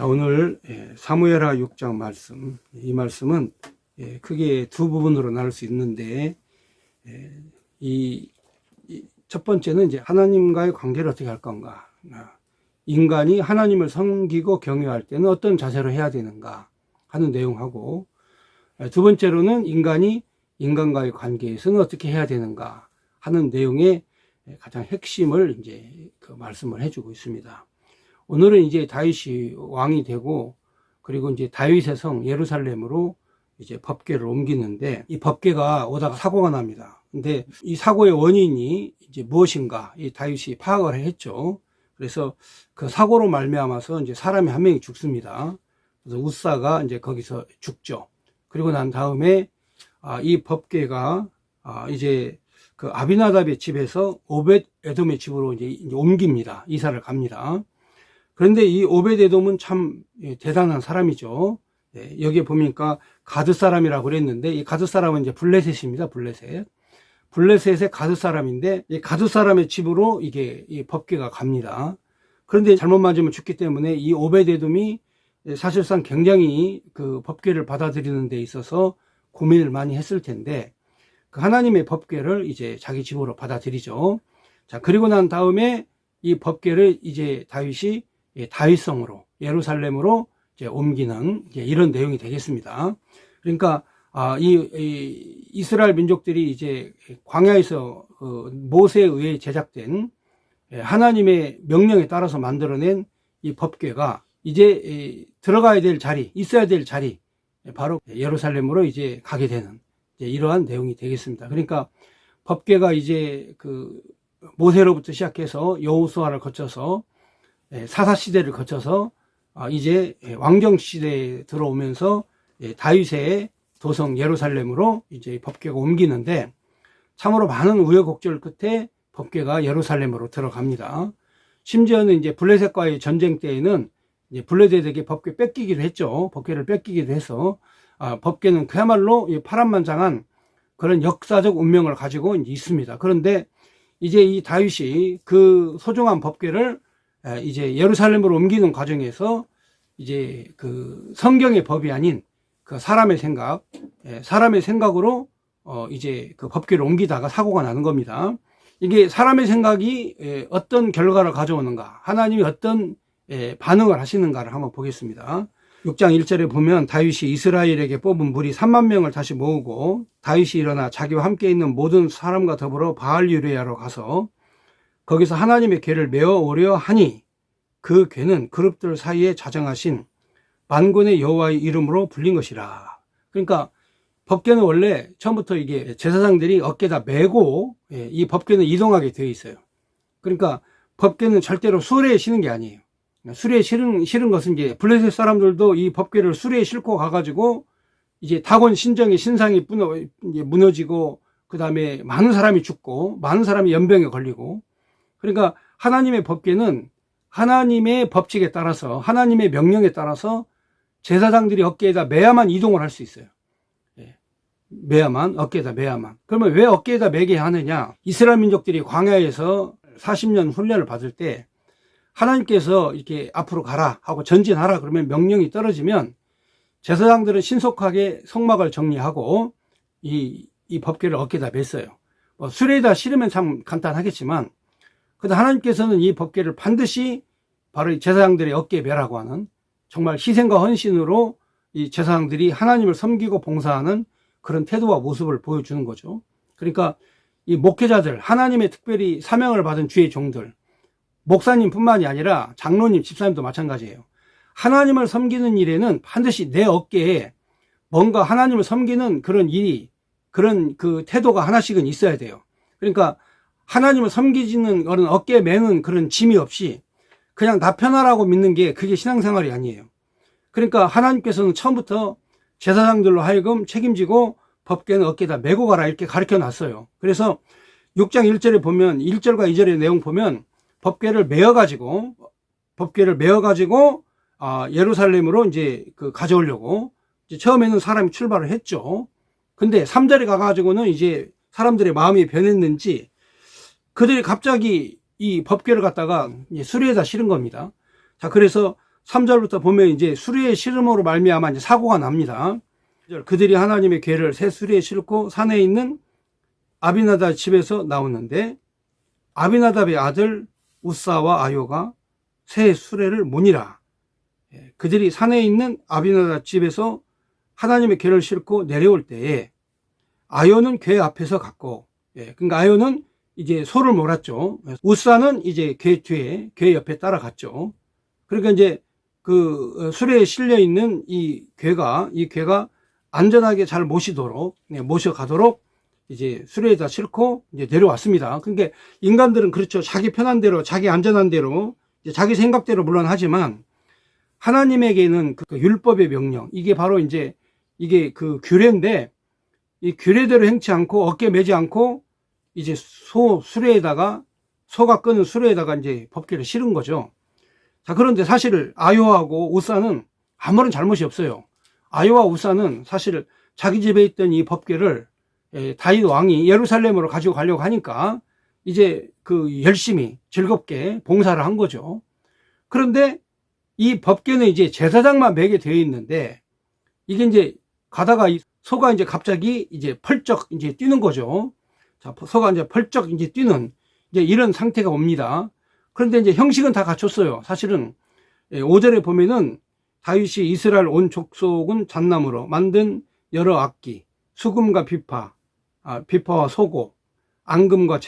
자, 오늘 사무엘하 6장 말씀, 이 말씀은 크게 두 부분으로 나눌 수 있는데, 이 첫 번째는 이제 하나님과의 관계를 어떻게 할 건가, 인간이 하나님을 섬기고 경외할 때는 어떤 자세로 해야 되는가 하는 내용하고, 두 번째로는 인간이 인간과의 관계에서는 어떻게 해야 되는가 하는 내용의 가장 핵심을 이제 그 말씀을 해주고 있습니다. 오늘은 이제 다윗이 왕이 되고, 그리고 이제 다윗의 성 예루살렘으로 이제 법궤를 옮기는데, 이 법궤가 오다가 사고가 납니다. 근데 이 사고의 원인이 이제 무엇인가, 이 다윗이 파악을 했죠. 그래서 그 사고로 말미암아서 이제 사람이 한 명이 죽습니다. 그래서 웃사가 이제 거기서 죽죠. 그리고 난 다음에 이 법궤가 이제 그 아비나답의 집에서 오벳 에돔의 집으로 이제 옮깁니다. 이사를 갑니다. 그런데 이 오벳 에돔은 참 대단한 사람이죠. 여기에 보니까 가드 사람이라고 그랬는데, 이 가드 사람은 이제 블레셋입니다. 블레셋의 가드 사람인데, 이 가드 사람의 집으로 이게 이 법궤가 갑니다. 그런데 잘못 맞으면 죽기 때문에 이 오벳 에돔이 사실상 굉장히 그 법궤를 받아들이는 데 있어서 고민을 많이 했을 텐데, 그 하나님의 법궤를 이제 자기 집으로 받아들이죠. 자, 그리고 난 다음에 이 법궤를 이제 다윗이 다윗성으로, 예루살렘으로 이제 옮기는 이런 내용이 되겠습니다. 그러니까 이 이스라엘 민족들이 이제 광야에서 모세에 의해 제작된 하나님의 명령에 따라서 만들어낸 이 법궤가 이제 들어가야 될 자리, 있어야 될 자리, 바로 예루살렘으로 이제 가게 되는 이러한 내용이 되겠습니다. 그러니까 법궤가 이제 그 모세로부터 시작해서 여호수아를 거쳐서 사사시대를 거쳐서 이제 왕정시대에 들어오면서 다윗의 도성 예루살렘으로 이제 법궤가 옮기는데, 참으로 많은 우여곡절 끝에 법궤가 예루살렘으로 들어갑니다. 심지어는 이제 블레셋과의 전쟁 때에는 이제 블레셋에게 법궤 뺏기기도 했죠. 법궤를 뺏기기도 해서 법궤는 그야말로 파란만장한 그런 역사적 운명을 가지고 있습니다. 그런데 이제 이 다윗이 그 소중한 법궤를 이제 예루살렘으로 옮기는 과정에서 이제 그 성경의 법이 아닌 그 사람의 생각으로 이제 그 법궤를 옮기다가 사고가 나는 겁니다. 이게 사람의 생각이 어떤 결과를 가져오는가, 하나님이 어떤 반응을 하시는가를 한번 보겠습니다. 6장 1절에 보면 다윗이 이스라엘에게 뽑은 무리 3만 명을 다시 모으고, 다윗이 일어나 자기와 함께 있는 모든 사람과 더불어 바알유레아로 가서 거기서 하나님의 궤를 메어 오려 하니, 그 궤는 그룹들 사이에 자정하신 만군의 여호와의 이름으로 불린 것이라. 그러니까 법궤는 원래 처음부터 이게 제사장들이 어깨에다 메고 이 법궤는 이동하게 되어 있어요. 그러니까 법궤는 절대로 수레에 시는 게 아니에요. 수레에 실은 것은 이제 블레셋 사람들도 이 법궤를 수레에 싣고 가가지고 이제 다곤 신정의 신상이 무너지고, 그 다음에 많은 사람이 죽고 많은 사람이 연병에 걸리고, 그러니까 하나님의 법궤는 하나님의 법칙에 따라서, 하나님의 명령에 따라서 제사장들이 어깨에다 메야만 이동을 할 수 있어요. 메야만, 어깨에다 메야만. 그러면 왜 어깨에다 메게 하느냐? 이스라엘 민족들이 광야에서 40년 훈련을 받을 때 하나님께서 이렇게 앞으로 가라 하고 전진하라 그러면 명령이 떨어지면 제사장들은 신속하게 성막을 정리하고 이 법궤를 어깨에다 맸어요. 수레에다 실으면 참 간단하겠지만, 그런데 하나님께서는 이 법궤를 반드시 바로 이 제사장들의 어깨에 매라고 하는, 정말 희생과 헌신으로 이 제사장들이 하나님을 섬기고 봉사하는 그런 태도와 모습을 보여주는 거죠. 그러니까 이 목회자들, 하나님의 특별히 사명을 받은 주의 종들, 목사님뿐만이 아니라 장로님, 집사님도 마찬가지예요. 하나님을 섬기는 일에는 반드시 내 어깨에 뭔가 하나님을 섬기는 그런 일이, 그런 그 태도가 하나씩은 있어야 돼요. 그러니까 하나님을 섬기지는 그런 어깨에 매는 그런 짐이 없이 그냥 나 편하라고 믿는 게 그게 신앙생활이 아니에요. 그러니까 하나님께서는 처음부터 제사장들로 하여금 책임지고 법궤는 어깨에다 메고 가라 이렇게 가르쳐 놨어요. 그래서 6장 1절에 보면, 1절과 2절의 내용 보면 법궤를 메어가지고 예루살렘으로 이제 그 가져오려고 이제 처음에는 사람이 출발을 했죠. 근데 3절에 가가지고는 이제 사람들의 마음이 변했는지 그들이 갑자기 이 법궤를 갖다가 수레에다 실은 겁니다. 자, 그래서 3절부터 보면 이제 수레의 실음으로 말미암아 이제 사고가 납니다. 그들이 하나님의 궤를 새 수레에 싣고 산에 있는 아비나답 집에서 나오는데 아비나답의 아들 우사와 아요가 새 수레를 모니라. 그들이 산에 있는 아비나답 집에서 하나님의 궤를 싣고 내려올 때에 아요는 궤 앞에서 갔고, 그러니까 아요는 이제 소를 몰았죠. 우사는 이제 궤 뒤에, 궤 옆에 따라갔죠. 그러니까 이제 그 수레에 실려 있는 이 궤가 안전하게 잘 모셔가도록 이제 수레에다 싣고 이제 내려왔습니다. 그러니까 인간들은 그렇죠. 자기 편한 대로, 자기 안전한 대로, 이제 자기 생각대로 물론 하지만 하나님에게는 그 율법의 명령, 이게 바로 이제 이게 그 규례인데 이 규례대로 행치 않고 어깨 매지 않고 이제 수레에다가 소가 끄는 수레에다가 이제 법궤를 실은 거죠. 자, 그런데 사실 아요하고 우사는 아무런 잘못이 없어요. 아요와 우사는 사실 자기 집에 있던 이 법궤를 다윗 왕이 예루살렘으로 가지고 가려고 하니까 이제 그 열심히 즐겁게 봉사를 한 거죠. 그런데 이 법궤는 이제 제사장만 매게 되어 있는데 이게 이제 가다가 이 소가 이제 갑자기 이제 펄쩍 이제 뛰는 거죠. 자, 소가 이제 펄쩍 이제 뛰는 이제 이런 상태가 옵니다. 그런데 이제 형식은 다 갖췄어요. 사실은 5절에 보면은 다윗이 이스라엘 온 족속은 잣나무로 만든 여러 악기, 수금과 비파와 소고, 앙금과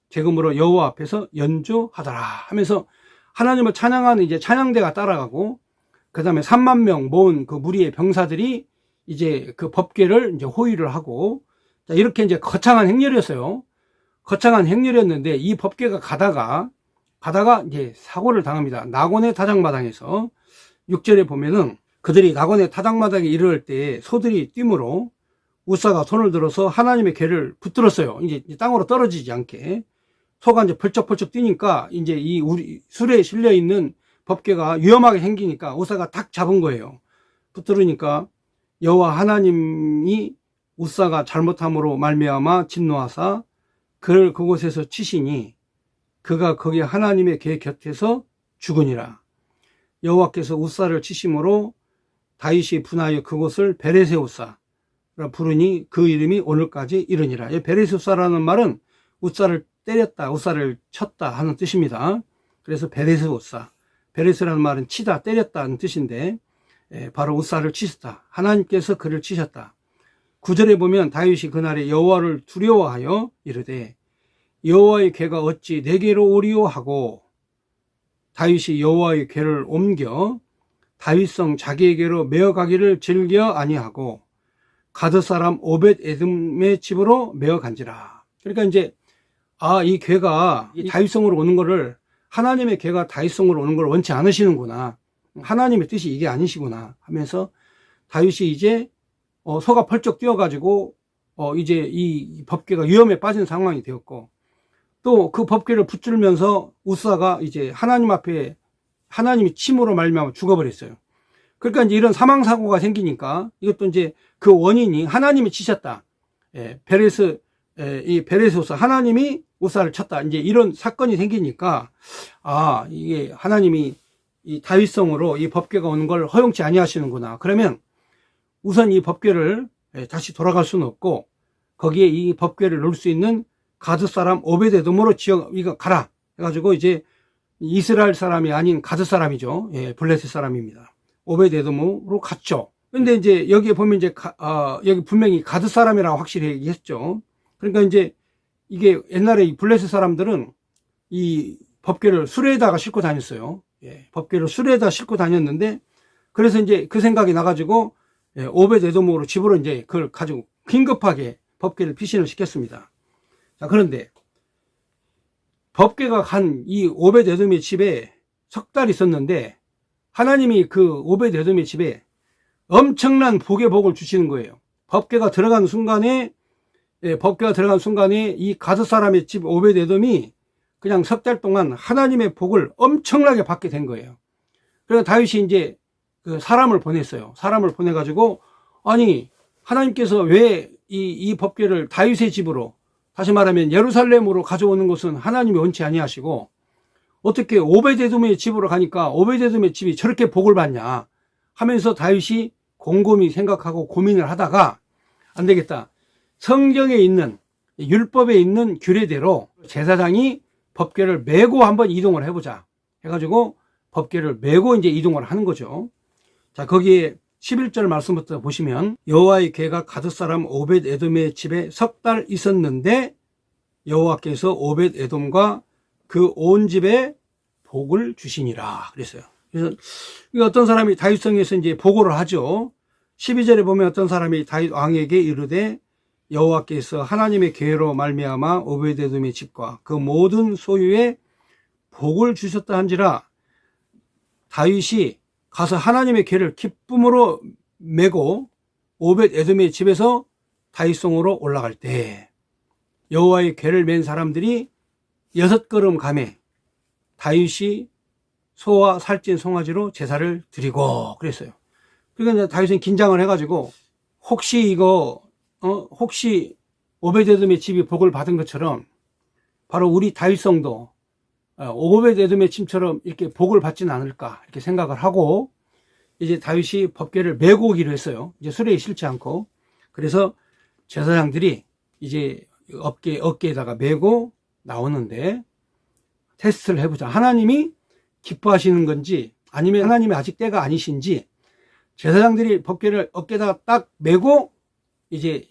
재금으로 여호와 앞에서 연주하더라 하면서 하나님을 찬양하는 이제 찬양대가 따라가고, 그 다음에 3만 명 모은 그 무리의 병사들이 이제 그 법궤를 이제 호위를 하고, 자, 이렇게 이제 거창한 행렬이었어요. 거창한 행렬이었는데 이 법궤가 가다가 이제 사고를 당합니다. 낙원의 타작마당에서 6절에 보면은 그들이 낙원의 타작마당에 이르를 때 소들이 뛰므로 우사가 손을 들어서 하나님의 궤를 붙들었어요. 이제 땅으로 떨어지지 않게. 소가 이제 벌쩍벌쩍 뛰니까 이제 이 우리 수레에 실려 있는 법궤가 위험하게 생기니까 우사가 탁 잡은 거예요. 붙들으니까 여호와 하나님이 우사가 잘못함으로 말미암아 진노하사 그를 그곳에서 치시니 그가 거기 하나님의 궤 곁에서 죽으니라. 여호와께서 우사를 치심으로 다윗이 분하여 그곳을 베레세 우사라 부르니 그 이름이 오늘까지 이르니라. 베레세 우사라는 말은 우사를 때렸다, 우사를 쳤다 하는 뜻입니다. 그래서 베레세 우사, 베레세라는 말은 치다, 때렸다는 뜻인데 바로 우사를 치셨다. 하나님께서 그를 치셨다. 9절에 보면 다윗이 그날에 여호와를 두려워하여 이르되 여호와의 궤가 어찌 내게로 오리오 하고 다윗이 여호와의 궤를 옮겨 다윗성 자기에게로 메어가기를 즐겨 아니하고 가드 사람 오벳 에돔의 집으로 메어간지라. 그러니까 이제 이 궤가 다윗성으로 오는 거를, 하나님의 궤가 다윗성으로 오는 걸 원치 않으시는구나, 하나님의 뜻이 이게 아니시구나 하면서 다윗이 이제 소가 펄쩍 뛰어가지고 이제 이 법궤가 위험에 빠진 상황이 되었고, 또 그 법궤를 붙들면서 우사가 이제 하나님 앞에 하나님이 침으로 말미암아 죽어버렸어요. 그러니까 이제 이런 사망 사고가 생기니까 이것도 이제 그 원인이 하나님이 치셨다. 이 베레스 우사, 하나님이 우사를 쳤다. 이제 이런 사건이 생기니까 이게 하나님이 이 다윗성으로 이 법궤가 오는 걸 허용치 아니하시는구나. 그러면 우선 이 법궤를 다시 돌아갈 수는 없고 거기에 이 법궤를 놓을 수 있는 가드 사람 오벳에돔으로 이거 가라 해가지고 이제 이스라엘 사람이 아닌 가드 사람이죠. 블레셋 사람입니다. 오벳에돔으로 갔죠. 근데 이제 여기에 보면 이제 여기 분명히 가드 사람이라고 확실히 얘기했죠. 그러니까 이제 이게 옛날에 이 블레셋 사람들은 이 법궤를 수레에다가 싣고 다녔어요. 법궤를 수레에다 싣고 다녔는데, 그래서 이제 그 생각이 나가지고 오벳에돔으로 집으로 이제 그걸 가지고 긴급하게 법궤를 피신을 시켰습니다. 자, 그런데 법궤가 간 이 오벳에돔의 집에 석 달 있었는데 하나님이 그 오벳에돔의 집에 엄청난 복의 복을 주시는 거예요. 법궤가 들어간 순간에 이 가드 사람의 집 오벳에돔이 그냥 석 달 동안 하나님의 복을 엄청나게 받게 된 거예요. 그래서 다윗이 이제 그 사람을 보냈어요. 사람을 보내가지고, 아니, 하나님께서 왜 이 법궤를 다윗의 집으로, 다시 말하면 예루살렘으로 가져오는 것은 하나님이 원치 아니하시고 어떻게 오베데돔의 집으로 가니까 오베데돔의 집이 저렇게 복을 받냐 하면서 다윗이 곰곰이 생각하고 고민을 하다가 안 되겠다. 성경에 있는 율법에 있는 규례대로 제사장이 법궤를 메고 한번 이동을 해보자 해가지고 법궤를 메고 이제 이동을 하는 거죠. 자, 거기에 11절 말씀부터 보시면 여호와의 궤가 가드 사람 오벳 에돔의 집에 석 달 있었는데 여호와께서 오벳 에돔과 그 온 집에 복을 주시니라 그랬어요. 그래서 어떤 사람이 다윗성에서 이제 보고를 하죠. 12절에 보면 어떤 사람이 다윗 왕에게 이르되 여호와께서 하나님의 궤로 말미암아 오벳 에돔의 집과 그 모든 소유에 복을 주셨다 한지라. 다윗이 가서 하나님의 궤를 기쁨으로 메고 오벳 에돔의 집에서 다윗성으로 올라갈 때 여호와의 궤를 맨 사람들이 6걸음 가매 다윗이 소와 살찐 송아지로 제사를 드리고 그랬어요. 그러니까 다윗은 긴장을 해가지고 혹시 혹시 오벳 에돔의 집이 복을 받은 것처럼 바로 우리 다윗성도 오벳 에돔의 집처럼 이렇게 복을 받지는 않을까 이렇게 생각을 하고 이제 다윗이 법궤를 메고 오기로 했어요. 이제 수레에 실지 않고. 그래서 제사장들이 이제 어깨에다가 메고 나오는데 테스트를 해보자. 하나님이 기뻐하시는 건지 아니면 하나님이 아직 때가 아니신지 제사장들이 법궤를 어깨에다가 딱 메고 이제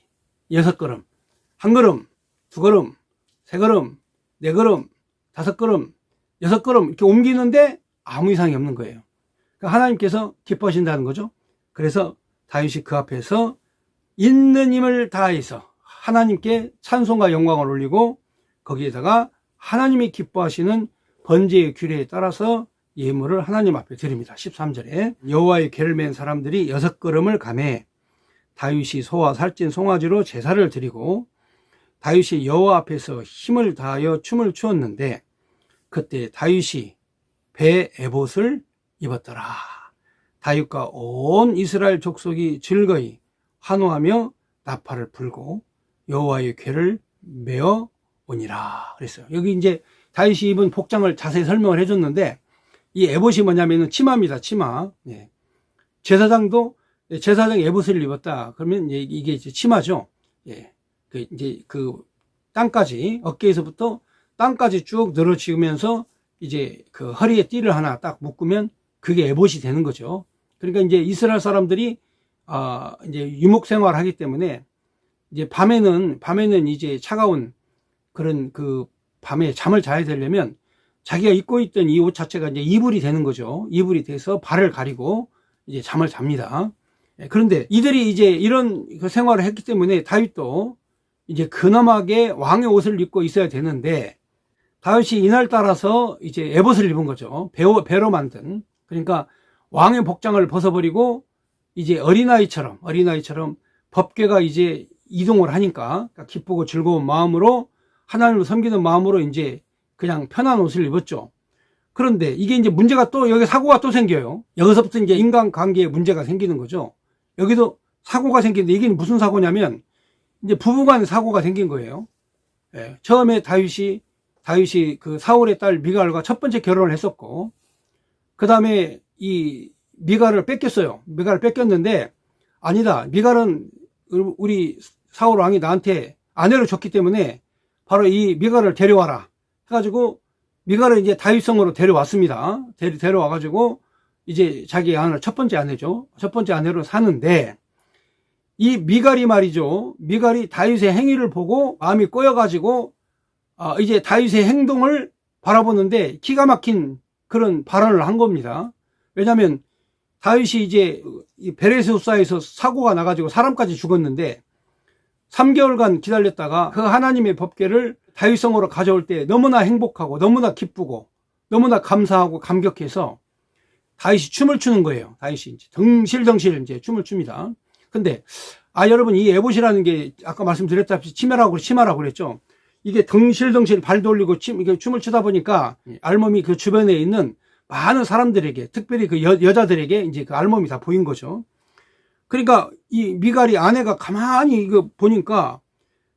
6걸음, 1걸음, 2걸음, 3걸음, 4걸음, 5걸음, 6걸음 이렇게 옮기는데 아무 이상이 없는 거예요. 그러니까 하나님께서 기뻐하신다는 거죠. 그래서 다윗이 그 앞에서 있는 힘을 다해서 하나님께 찬송과 영광을 올리고 거기에다가 하나님이 기뻐하시는 번제의 규례에 따라서 예물을 하나님 앞에 드립니다. 13절에 여호와의 궤를 맨 사람들이 6걸음을 가매 다윗이 소와 살찐 송아지로 제사를 드리고 다윗이 여호와 앞에서 힘을 다하여 춤을 추었는데 그때 다윗이 배 에봇을 입었더라. 다윗과 온 이스라엘 족속이 즐거이 환호하며 나팔을 불고 여호와의 궤를 메어 오니라 그랬어요. 여기 이제 다윗이 입은 복장을 자세히 설명을 해줬는데 이 에봇이 뭐냐면은 치마입니다. 치마. 예. 제사장 에봇을 입었다. 그러면 이게 이제 치마죠. 예. 이제 땅까지 어깨에서부터 땅까지 쭉 늘어지면서 이제 그 허리에 띠를 하나 딱 묶으면 그게 에봇이 되는 거죠. 그러니까 이제 이스라엘 사람들이 이제 유목 생활을 하기 때문에 이제 밤에는 이제 차가운 그런 밤에 잠을 자야 되려면 자기가 입고 있던 이 옷 자체가 이제 이불이 되는 거죠. 이불이 돼서 발을 가리고 이제 잠을 잡니다. 그런데 이들이 이제 이런 생활을 했기 때문에 다윗도 이제 근엄하게 왕의 옷을 입고 있어야 되는데 다윗이 이날 따라서 이제 에봇을 입은 거죠. 배로 만든. 그러니까 왕의 복장을 벗어버리고 이제 어린아이처럼 법궤가 이제 이동을 하니까 기쁘고 즐거운 마음으로 하나님을 섬기는 마음으로 이제 그냥 편한 옷을 입었죠. 그런데 이게 이제 문제가 또 여기 사고가 또 생겨요. 여기서부터 이제 인간관계에 문제가 생기는 거죠. 여기도 사고가 생기는데 이게 무슨 사고냐면 이제 부부간 사고가 생긴 거예요. 예, 처음에 다윗이 그 사울의 딸 미갈과 첫 번째 결혼을 했었고 그 다음에 이 미갈을 뺏겼어요. 미갈을 뺏겼는데 아니다. 미갈은 우리 사울 왕이 나한테 아내를 줬기 때문에 바로 이 미갈을 데려와라 해가지고 미갈을 이제 다윗성으로 데려왔습니다. 데려와가지고 이제 자기 아내, 첫 번째 아내죠. 첫 번째 아내로 사는데 이 미갈이 말이죠. 미갈이 다윗의 행위를 보고 마음이 꼬여가지고 이제 다윗의 행동을 바라보는데 기가 막힌 그런 발언을 한 겁니다. 왜냐하면 다윗이 이제 베레스우사에서 사고가 나가지고 사람까지 죽었는데 3개월간 기다렸다가 그 하나님의 법궤를 다윗성으로 가져올 때 너무나 행복하고 너무나 기쁘고 너무나 감사하고 감격해서 다윗이 춤을 추는 거예요. 다윗이 이제 덩실덩실 이제 춤을 춥니다. 근데 여러분 이 에봇이라는 게 아까 말씀드렸다시피 치마라고 그랬죠. 이게 덩실덩실 발 돌리고 춤을 추다 보니까 알몸이 그 주변에 있는 많은 사람들에게 특별히 그 여자들에게 이제 그 알몸이 다 보인 거죠. 그러니까 이 미갈이 아내가 가만히 이거 보니까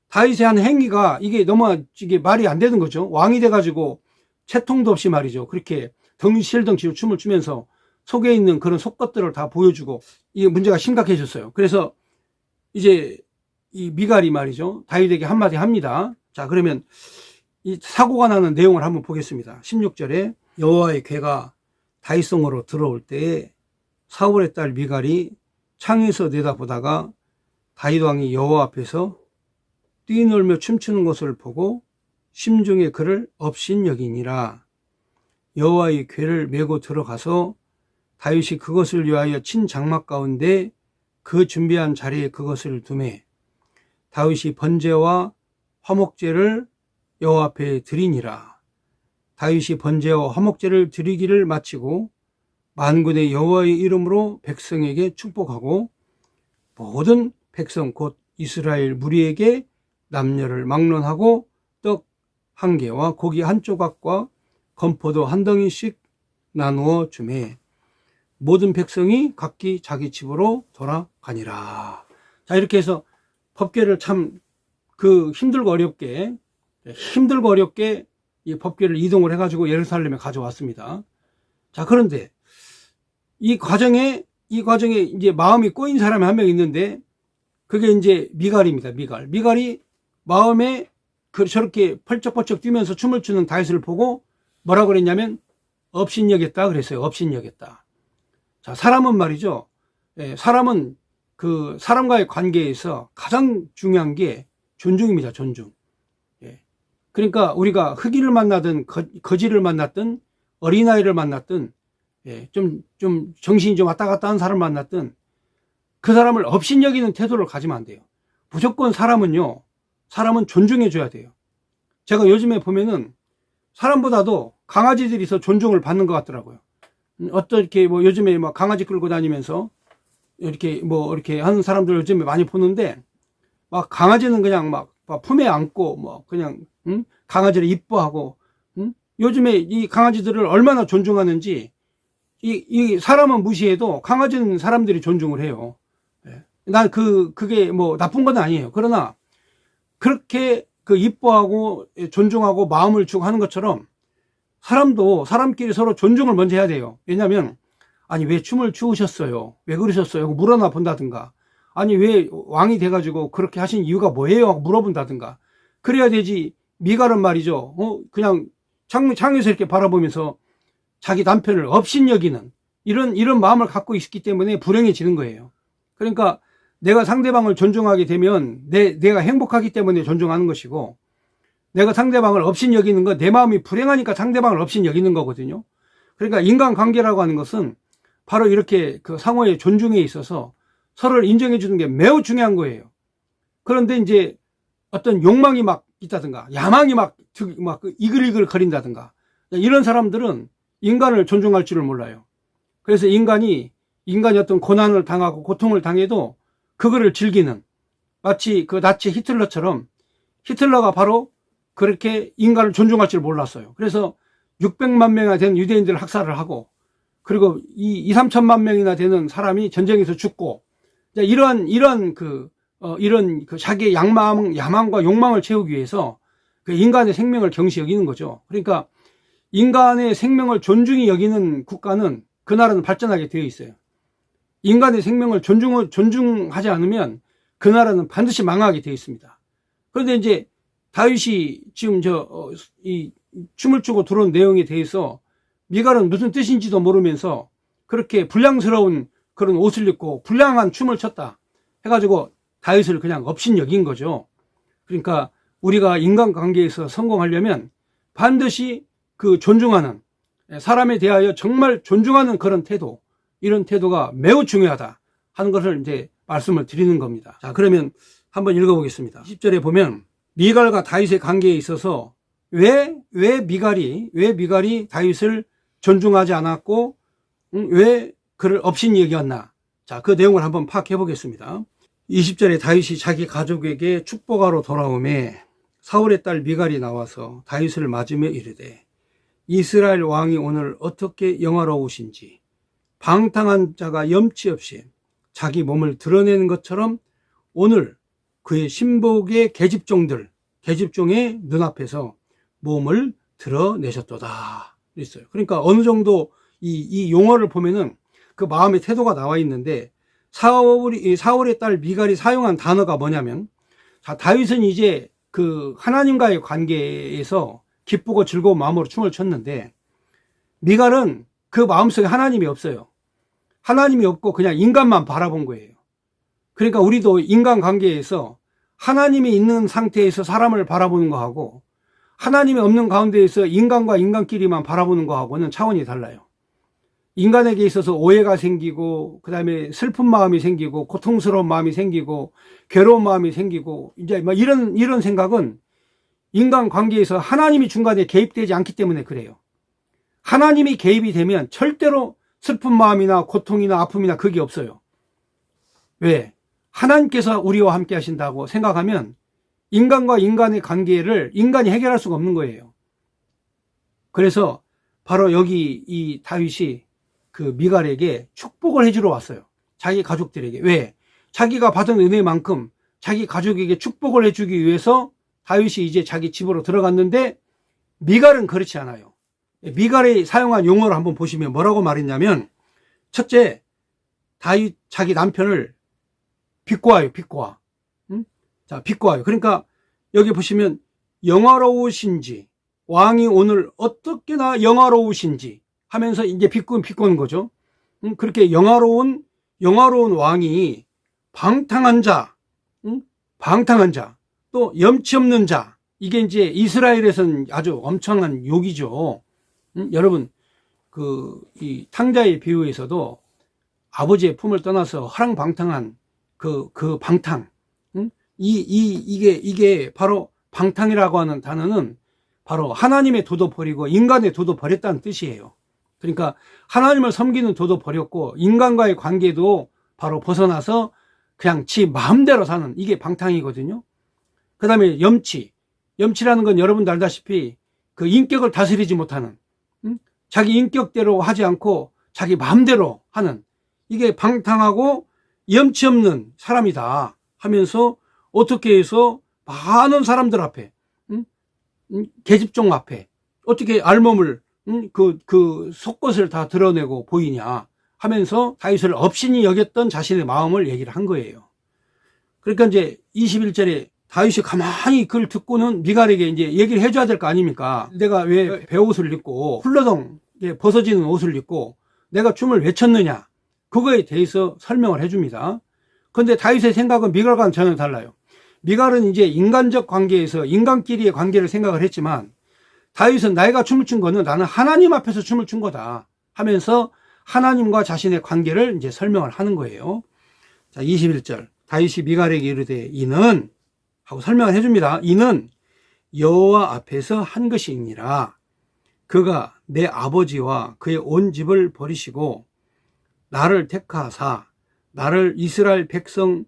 다윗의 한 행위가 이게 너무 이게 말이 안 되는 거죠. 왕이 돼가지고 채통도 없이 말이죠. 그렇게 덩실덩실 춤을 추면서 속에 있는 그런 속것들을 다 보여주고 이게 문제가 심각해졌어요. 그래서 이제 이 미갈이 말이죠. 다윗에게 한마디 합니다. 자, 그러면 이 사고가 나는 내용을 한번 보겠습니다. 16절에 여호와의 궤가 다윗성으로 들어올 때에 사울의 딸 미갈이 창에서 내다보다가 다윗 왕이 여호와 앞에서 뛰놀며 춤추는 것을 보고 심중에 그를 업신여기니라. 여호와의 궤를 메고 들어가서 다윗이 그것을 위하여 친 장막 가운데 그 준비한 자리에 그것을 두매 다윗이 번제와 화목제를 여호와 앞에 드리니라. 다윗이 번제와 화목제를 드리기를 마치고 만군의 여호와의 이름으로 백성에게 축복하고 모든 백성 곧 이스라엘 무리에게 남녀를 막론하고 떡 한 개와 고기 한 조각과 건포도 한 덩이씩 나누어 주매 모든 백성이 각기 자기 집으로 돌아가니라. 자, 이렇게 해서 법궤를 참 힘들고 어렵게 이 법궤를 이동을 해가지고 예루살렘에 가져왔습니다. 자, 그런데 이 과정에 이제 마음이 꼬인 사람이 한 명 있는데 그게 이제 미갈입니다. 미갈이 마음에 저렇게 펄쩍펄쩍 뛰면서 춤을 추는 다윗을 보고 뭐라고 그랬냐면 업신여겼다 그랬어요. 업신여겼다. 자, 사람은 말이죠. 사람은 그 사람과의 관계에서 가장 중요한 게 존중입니다. 존중. 그러니까 우리가 흑인을 만나든 거지를 만났든 어린아이를 만났든 좀 정신이 좀 왔다 갔다 하는 사람을 만났든 그 사람을 업신여기는 태도를 가지면 안 돼요. 무조건 사람은 존중해 줘야 돼요. 제가 요즘에 보면은 사람보다도 강아지들이 더 존중을 받는 것 같더라고요. 어떻게 요즘에 강아지 끌고 다니면서 이렇게 하는 사람들 요즘에 많이 보는데 막 강아지는 그냥 막 품에 안고 그냥 강아지를 이뻐하고 요즘에 이 강아지들을 얼마나 존중하는지 이 사람은 무시해도 강아지는 사람들이 존중을 해요. 난 그게 나쁜 건 아니에요. 그러나 그렇게 이뻐하고 존중하고 마음을 주고 하는 것처럼 사람도 사람끼리 서로 존중을 먼저 해야 돼요. 왜냐하면 아니 왜 춤을 추우셨어요? 왜 그러셨어요? 물어나 본다든가 아니 왜 왕이 돼가지고 그렇게 하신 이유가 뭐예요? 하고 물어본다든가 그래야 되지. 미갈은 말이죠. 그냥 창에서 이렇게 바라보면서 자기 남편을 업신여기는 이런 마음을 갖고 있기 때문에 불행해지는 거예요. 그러니까 내가 상대방을 존중하게 되면 내가 행복하기 때문에 존중하는 것이고 내가 상대방을 업신여기는 건 내 마음이 불행하니까 상대방을 업신여기는 거거든요. 그러니까 인간관계라고 하는 것은 바로 이렇게 그 상호의 존중에 있어서 서로를 인정해 주는 게 매우 중요한 거예요. 그런데 이제 어떤 욕망이 막 있다든가 야망이 막 이글이글 거린다든가 이런 사람들은 인간을 존중할 줄을 몰라요. 그래서 인간이 어떤 고난을 당하고 고통을 당해도 그거를 즐기는 마치 그 나치 히틀러처럼 히틀러가 바로 그렇게 인간을 존중할 줄 몰랐어요. 그래서 600만 명이나 되는 유대인들을 학살을 하고 그리고 2-3천만 명이나 되는 사람이 전쟁에서 죽고 이런 자기의 야망과 욕망을 채우기 위해서 그 인간의 생명을 경시 여기는 거죠. 그러니까 인간의 생명을 존중히 여기는 국가는 그 나라는 발전하게 되어 있어요. 인간의 생명을 존중하지 않으면 그 나라는 반드시 망하게 되어 있습니다. 그런데 이제 다윗이 지금 이 춤을 추고 들어온 내용에 대해서 미갈은 무슨 뜻인지도 모르면서 그렇게 불량스러운 그런 옷을 입고 불량한 춤을 췄다 해가지고 다윗을 그냥 업신여긴 거죠. 그러니까 우리가 인간관계에서 성공하려면 반드시 그 존중하는 사람에 대하여 정말 존중하는 그런 태도 이런 태도가 매우 중요하다 하는 것을 이제 말씀을 드리는 겁니다. 자, 그러면 한번 읽어보겠습니다. 10절에 보면 미갈과 다윗의 관계에 있어서 왜 미갈이 다윗을 존중하지 않았고 왜 그를 업신이 여겼나. 자, 그 내용을 한번 파악해 보겠습니다. 20절에 다윗이 자기 가족에게 축복하러 돌아오매 사울의 딸 미갈이 나와서 다윗을 맞으며 이르되 이스라엘 왕이 오늘 어떻게 영화로우신지 방탕한 자가 염치 없이 자기 몸을 드러내는 것처럼 오늘 그의 신복의 계집종의 눈앞에서 몸을 드러내셨도다 있어요. 그러니까 어느 정도 이 용어를 보면은 그 마음의 태도가 나와 있는데, 사울의 딸 미갈이 사용한 단어가 뭐냐면, 자, 다윗은 이제 그 하나님과의 관계에서 기쁘고 즐거운 마음으로 춤을 췄는데, 미갈은 그 마음속에 하나님이 없어요. 하나님이 없고 그냥 인간만 바라본 거예요. 그러니까 우리도 인간관계에서 하나님이 있는 상태에서 사람을 바라보는 거하고, 하나님이 없는 가운데에서 인간과 인간끼리만 바라보는 거하고는 차원이 달라요. 인간에게 있어서 오해가 생기고, 그 다음에 슬픈 마음이 생기고, 고통스러운 마음이 생기고, 괴로운 마음이 생기고, 이제 뭐 이런 생각은 인간관계에서 하나님이 중간에 개입되지 않기 때문에 그래요. 하나님이 개입이 되면 절대로 슬픈 마음이나 고통이나 아픔이나 그게 없어요. 왜? 하나님께서 우리와 함께 하신다고 생각하면 인간과 인간의 관계를 인간이 해결할 수가 없는 거예요. 그래서 바로 여기 이 다윗이 그 미갈에게 축복을 해주러 왔어요. 자기 가족들에게. 왜? 자기가 받은 은혜만큼 자기 가족에게 축복을 해주기 위해서 다윗이 이제 자기 집으로 들어갔는데, 미갈은 그렇지 않아요. 미갈이 사용한 용어를 한번 보시면 뭐라고 말했냐면, 첫째, 다윗 자기 남편을 비꼬아요. 비꼬아. 응? 자, 비꼬아요. 그러니까 여기 보시면 영화로우신지, 왕이 오늘 어떻게나 영화로우신지 하면서 이제 비꼬는 거죠. 그렇게 영화로운 왕이 방탕한 자, 방탕한 자, 또 염치 없는 자, 이게 이제 이스라엘에서는 아주 엄청난 욕이죠. 여러분, 이 탕자의 비유에서도 아버지의 품을 떠나서 허랑방탕한 그 방탕, 이게 바로 방탕이라고 하는 단어는 바로 하나님의 도도 버리고 인간의 도도 버렸다는 뜻이에요. 그러니까 하나님을 섬기는 도도 버렸고 인간과의 관계도 바로 벗어나서 그냥 지 마음대로 사는, 이게 방탕이거든요. 그 다음에 염치라는 건 여러분도 알다시피 그 인격을 다스리지 못하는, 자기 인격대로 하지 않고 자기 마음대로 하는, 이게 방탕하고 염치 없는 사람이다 하면서 어떻게 해서 많은 사람들 앞에, 계집종 앞에 어떻게 알몸을, 그 속것을 다 드러내고 보이냐 하면서 다윗을 업신이 여겼던 자신의 마음을 얘기를 한 거예요. 그러니까 이제 21절에 다윗이 가만히 그걸 듣고는 미갈에게 이제 얘기를 해줘야 될 거 아닙니까? 내가 왜 베옷을 입고 훌러덩 벗어지는 옷을 입고 내가 춤을 왜 췄느냐, 그거에 대해서 설명을 해줍니다. 그런데 다윗의 생각은 미갈과는 전혀 달라요. 미갈은 이제 인간적 관계에서 인간끼리의 관계를 생각을 했지만, 다윗은 내가 춤을 춘 거는 나는 하나님 앞에서 춤을 춘 거다 하면서 하나님과 자신의 관계를 이제 설명을 하는 거예요. 자, 21절. 다윗이 미갈에게 이르되 이는 하고 설명을 해줍니다. 이는 여호와 앞에서 한 것이니라. 그가 내 아버지와 그의 온 집을 버리시고 나를 택하사 나를 이스라엘 백성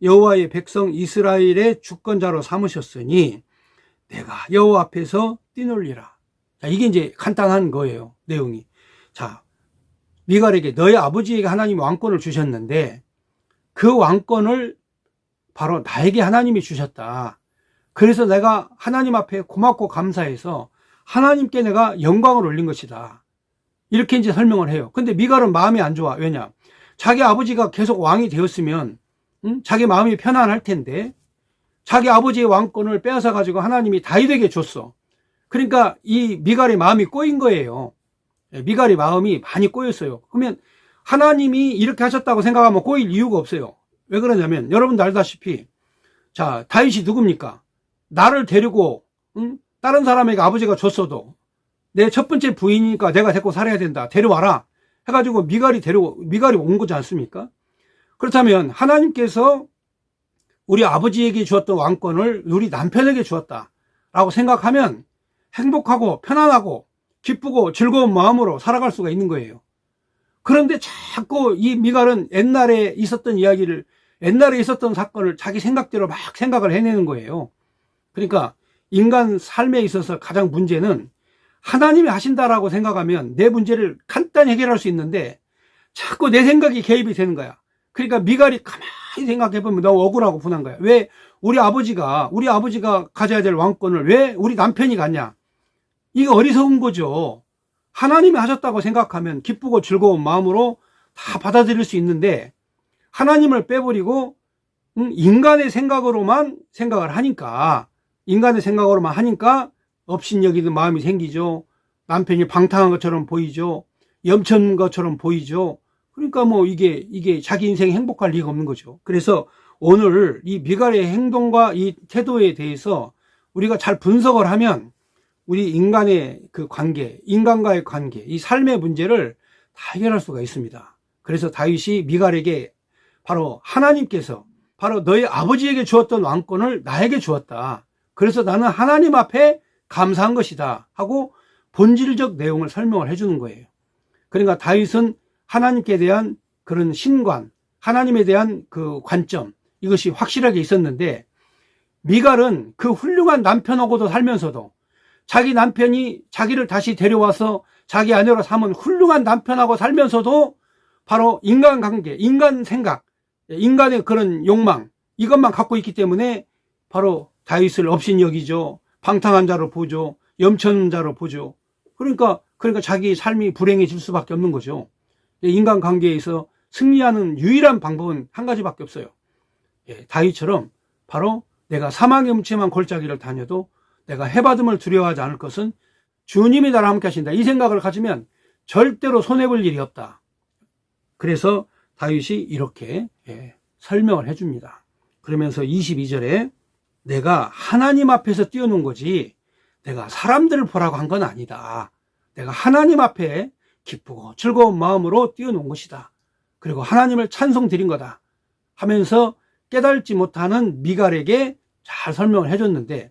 여호와의 백성 이스라엘의 주권자로 삼으셨으니 내가 여호와 앞에서 뛰놀리라. 자, 이게 이제 간단한 거예요, 내용이. 자, 미갈에게 너의 아버지에게 하나님이 왕권을 주셨는데 그 왕권을 바로 나에게 하나님이 주셨다. 그래서 내가 하나님 앞에 고맙고 감사해서 하나님께 내가 영광을 올린 것이다. 이렇게 이제 설명을 해요. 근데 미갈은 마음이 안 좋아. 왜냐? 자기 아버지가 계속 왕이 되었으면 자기 마음이 편안할 텐데 자기 아버지의 왕권을 빼앗아 가지고 하나님이 다윗에게 줬어. 그러니까 이 미갈의 마음이 꼬인 거예요. 미갈의 마음이 많이 꼬였어요. 그러면 하나님이 이렇게 하셨다고 생각하면 꼬일 이유가 없어요. 왜 그러냐면 여러분도 알다시피, 자, 다윗이 누굽니까? 나를 데리고 다른 사람에게 아버지가 줬어도 내 첫 번째 부인이니까 내가 데리고 살아야 된다, 데려와라 해가지고 미갈이 온 거지 않습니까? 그렇다면 하나님께서 우리 아버지에게 주었던 왕권을 우리 남편에게 주었다라고 생각하면 행복하고 편안하고 기쁘고 즐거운 마음으로 살아갈 수가 있는 거예요. 그런데 자꾸 이 미갈은 옛날에 있었던 이야기를, 옛날에 있었던 사건을 자기 생각대로 막 생각을 해내는 거예요. 그러니까 인간 삶에 있어서 가장 문제는 하나님이 하신다라고 생각하면 내 문제를 간단히 해결할 수 있는데 자꾸 내 생각이 개입이 되는 거야. 그러니까 미갈이 가만히 생각해보면 너무 억울하고 분한 거야. 왜 우리 아버지가 가져야 될 왕권을 왜 우리 남편이 갖냐? 이게 어리석은 거죠. 하나님이 하셨다고 생각하면 기쁘고 즐거운 마음으로 다 받아들일 수 있는데, 하나님을 빼버리고 인간의 생각으로만 생각을 하니까, 인간의 생각으로만 하니까 업신여기는 마음이 생기죠. 남편이 방탕한 것처럼 보이죠. 염천한 것처럼 보이죠. 그러니까 뭐 이게 자기 인생이 행복할 리가 없는 거죠. 그래서 오늘 이 미갈의 행동과 이 태도에 대해서 우리가 잘 분석을 하면 우리 인간의 그 관계, 인간과의 관계, 이 삶의 문제를 다 해결할 수가 있습니다. 그래서 다윗이 미갈에게 바로 하나님께서 바로 너희 아버지에게 주었던 왕권을 나에게 주었다. 그래서 나는 하나님 앞에 감사한 것이다 하고 본질적 내용을 설명을 해주는 거예요. 그러니까 다윗은 하나님께 대한 그런 신관, 하나님에 대한 그 관점, 이것이 확실하게 있었는데, 미갈은 그 훌륭한 남편하고도 살면서도 자기 남편이 자기를 다시 데려와서 자기 아내로 삼은 훌륭한 남편하고 살면서도 바로 인간관계, 인간 생각, 인간의 그런 욕망, 이것만 갖고 있기 때문에 바로 다윗을 업신여기죠. 방탕한 자로 보죠. 염천한 자로 보죠. 그러니까 자기 삶이 불행해질 수밖에 없는 거죠. 인간관계에서 승리하는 유일한 방법은 한 가지밖에 없어요. 다윗처럼 바로 내가 사망의 묻힘한 골짜기를 다녀도 내가 해받음을 두려워하지 않을 것은 주님이 나와 함께 하신다. 이 생각을 가지면 절대로 손해볼 일이 없다. 그래서 다윗이 이렇게 설명을 해줍니다. 그러면서 22절에 내가 하나님 앞에서 뛰어논 거지 내가 사람들을 보라고 한 건 아니다. 내가 하나님 앞에 기쁘고 즐거운 마음으로 뛰어논 것이다. 그리고 하나님을 찬송 드린 거다 하면서 깨달지 못하는 미갈에게 잘 설명을 해줬는데,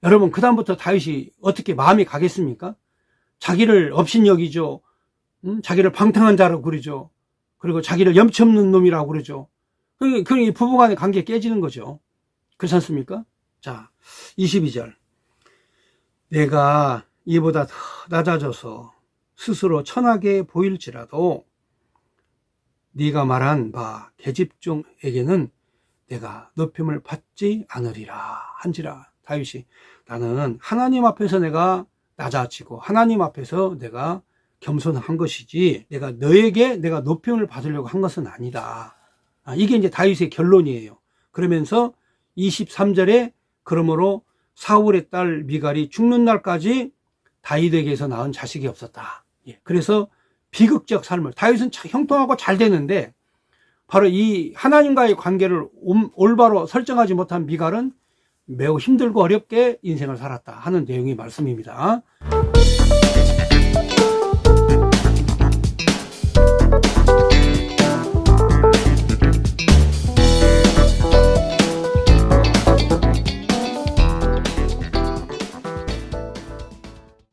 여러분 그 다음부터 다윗이 어떻게 마음이 가겠습니까? 자기를 업신여기죠. 자기를 방탕한 자라고 그러죠. 그리고 자기를 염치 없는 놈이라고 그러죠. 그러니까 부부간의 관계 깨지는 거죠. 그렇지 않습니까? 자, 22절. 내가 이보다 더 낮아져서 스스로 천하게 보일지라도 네가 말한 바 계집종에게는 내가 높임을 받지 않으리라 한지라. 다윗이 나는 하나님 앞에서 내가 낮아지고 하나님 앞에서 내가 겸손한 것이지 내가 너에게 내가 높임을 받으려고 한 것은 아니다. 이게 이제 다윗의 결론이에요. 그러면서 23절에 그러므로 사울의 딸 미갈이 죽는 날까지 다윗에게서 낳은 자식이 없었다. 그래서 비극적 삶을, 다윗은 형통하고 잘 되는데 바로 이 하나님과의 관계를 올바로 설정하지 못한 미갈은 매우 힘들고 어렵게 인생을 살았다 하는 내용의 말씀입니다.